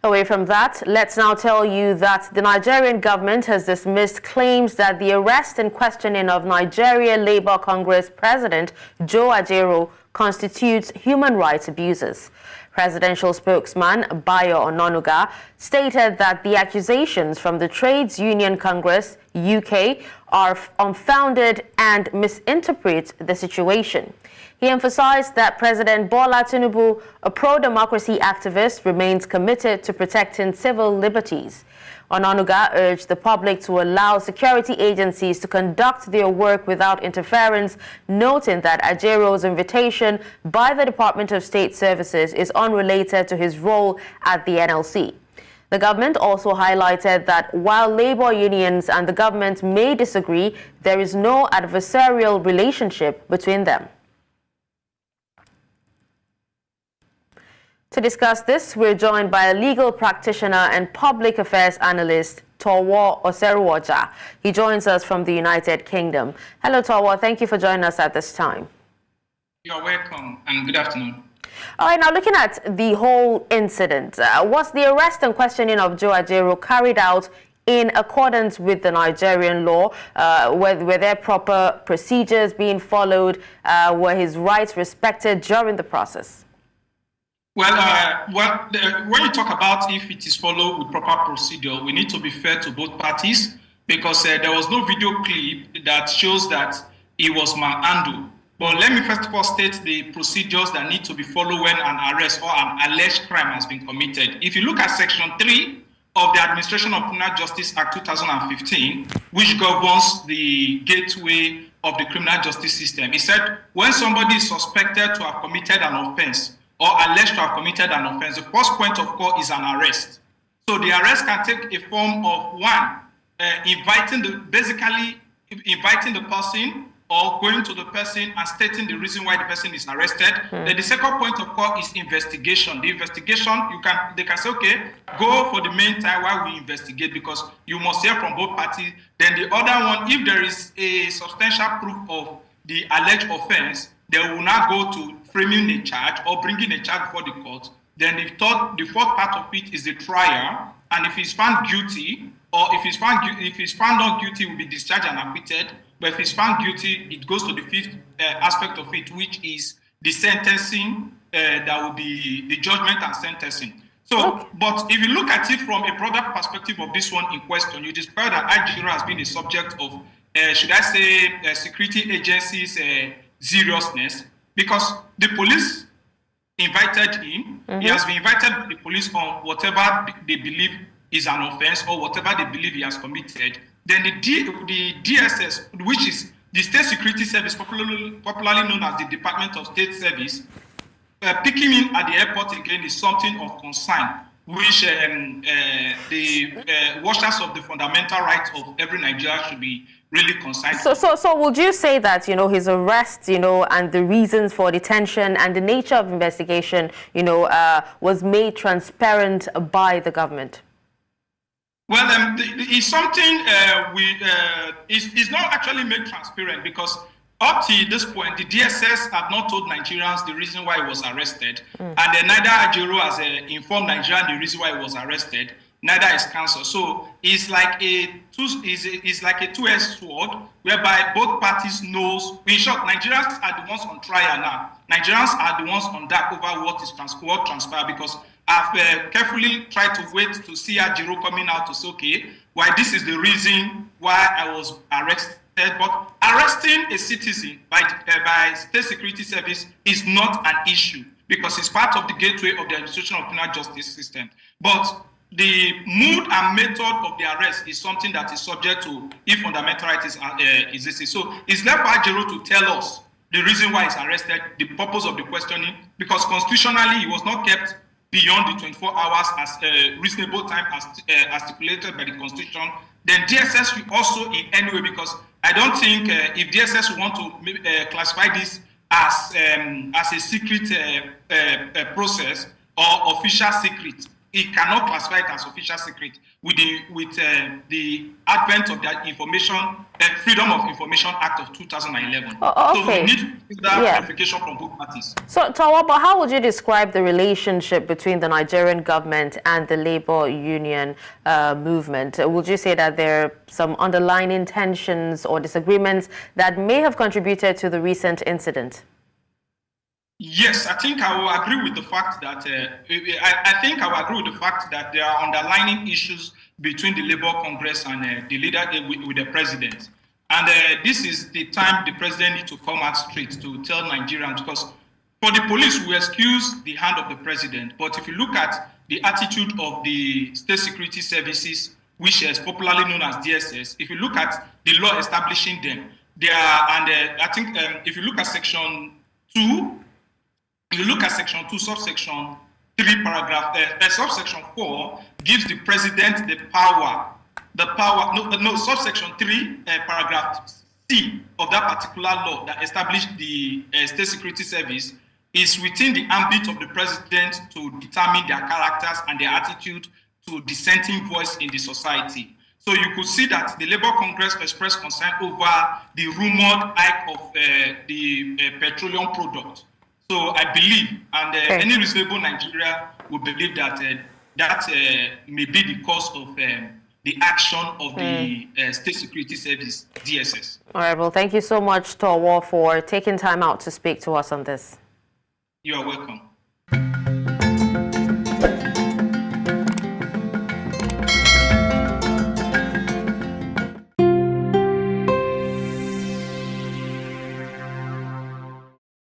Away from that, let's now tell you that the Nigerian government has dismissed claims that the arrest and questioning of Nigeria Labour Congress President Joe Ajaero constitutes human rights abuses. Presidential spokesman Bayo Ononuga stated that the accusations from the Trades Union Congress UK are unfounded and misinterpret the situation. He emphasized that President Bola Tinubu, a pro-democracy activist, remains committed to protecting civil liberties. Ononuga urged the public to allow security agencies to conduct their work without interference, noting that Ajaero's invitation by the Department of State Services is unrelated to his role at the NLC. The government also highlighted that while labor unions and the government may disagree, there is no adversarial relationship between them. To discuss this, we're joined by a legal practitioner and public affairs analyst, Towo Oseruoja. He joins us from the United Kingdom. Hello, Towo. Thank you for joining us at this time. You're welcome, and good afternoon. All right, now looking at the whole incident, was the arrest and questioning of Joe Ajaero carried out in accordance with the Nigerian law? Were there proper procedures being followed? Were his rights respected during the process? Well, when you talk about if it is followed with proper procedure, we need to be fair to both parties, because there was no video clip that shows that it was manhandled. But let me first of all state the procedures that need to be followed when an arrest or an alleged crime has been committed. If you look at Section 3 of the Administration of Criminal Justice Act 2015, which governs the gateway of the criminal justice system, it said when somebody is suspected to have committed an offense or alleged to have committed an offense, the first point of call is an arrest. So the arrest can take a form of one, basically inviting the person or going to the person and stating the reason why the person is arrested. Then the second point of call is investigation. The investigation, they can say, okay, go for the main time while we investigate, because you must hear from both parties. Then the other one, if there is a substantial proof of the alleged offense, they will now go to framing a charge or bringing a charge before the court. Then the fourth part of it is the trial, and if he's found guilty, or if he's found not guilty, will be discharged and acquitted. But if he's found guilty, it goes to the fifth aspect of it, which is the sentencing. That will be the judgment and sentencing. So, but if you look at it from a broader perspective of this one in question, you discover that Ajaero has been a subject of, should I say, security agencies' seriousness, because the police invited him. He has been invited by the police on whatever they believe is an offense or whatever they believe he has committed. Then the DSS, which is the State Security Service, popularly known as the Department of State Service, picking him at the airport again is something of concern, which the watchers of the fundamental rights of every Nigerian should be really concerned. So would you say that, his arrest, and the reasons for detention and the nature of investigation, was made transparent by the government? Well, it's something it's not actually made transparent, because up to this point, the DSS have not told Nigerians the reason why he was arrested, and then neither Ajaero has informed Nigerians the reason why he was arrested. Neither is counsel. So it's like a two-edged sword, whereby both parties knows. In short, Nigerians are the ones on trial now. Nigerians are the ones on dark over what transpired, because I've carefully tried to wait to see Ajaero coming out to say, okay, why this is the reason why I was arrested. But arresting a citizen by State Security Service is not an issue, because it's part of the gateway of the administration of criminal justice system. But the mood and method of the arrest is something that is subject to if fundamental rights is existing. So it's left for Ajaero to tell us the reason why he's arrested, the purpose of the questioning, because constitutionally he was not kept beyond the 24 hours as a reasonable time as stipulated by the Constitution. Then DSS will also in any way, because I don't think if DSS want to classify this as a secret process or official secret, it cannot classify it as official secret with the advent of the Freedom of Information Act of 2011. Okay. So we need that clarification from both parties. So, Tawa, but how would you describe the relationship between the Nigerian government and the labor union movement? Would you say that there are some underlying tensions or disagreements that may have contributed to the recent incident? Yes, I think I will agree with the fact that there are underlying issues between the Labour Congress and the leader with the president. And this is the time the president needs to come out straight to tell Nigerians, because for the police, we excuse the hand of the president. But if you look at the attitude of the state security services, which is popularly known as DSS, if you look at the law establishing them, they are, and I think if you look at section 2, section 2, subsection 3, paragraph, subsection 4 gives the president the power, subsection 3, paragraph C of that particular law that established the state security service is within the ambit of the president to determine their characters and their attitude to dissenting voice in the society. So you could see that the Labour Congress expressed concern over the rumored hike of the petroleum product. So I believe, and any reasonable Nigerian would believe that that may be the cause of the action of the State Security Service, DSS. All right, well, thank you so much, Tawa, for taking time out to speak to us on this. You are welcome.